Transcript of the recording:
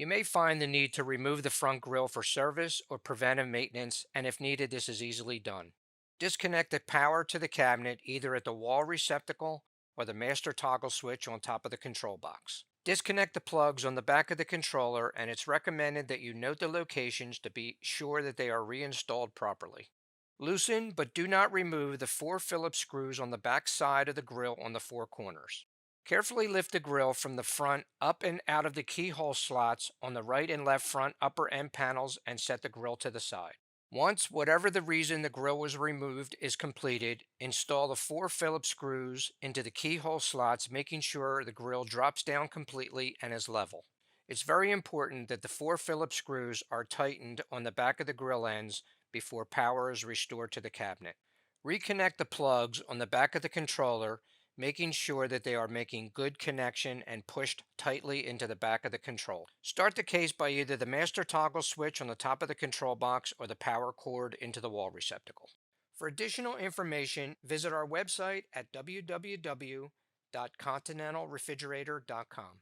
You may find the need to remove the front grille for service or preventive maintenance, and if needed, this is easily done. Disconnect the power to the cabinet either at the wall receptacle or the master toggle switch on top of the control box. Disconnect the plugs on the back of the controller, and it's recommended that you note the locations to be sure that they are reinstalled properly. Loosen but do not remove the four Phillips screws on the back side of the grill on the four corners. Carefully lift the grill from the front up and out of the keyhole slots on the right and left front upper end panels and set the grill to the side. Once, whatever the reason the grill was removed is completed, install the four Phillips screws into the keyhole slots, making sure the grill drops down completely and is level. It's very important that the four Phillips screws are tightened on the back of the grill ends before power is restored to the cabinet. Reconnect the plugs on the back of the controller, making sure that they are making good connection and pushed tightly into the back of the control. Start the case by either the master toggle switch on the top of the control box or the power cord into the wall receptacle. For additional information, visit our website at www.continentalrefrigerator.com.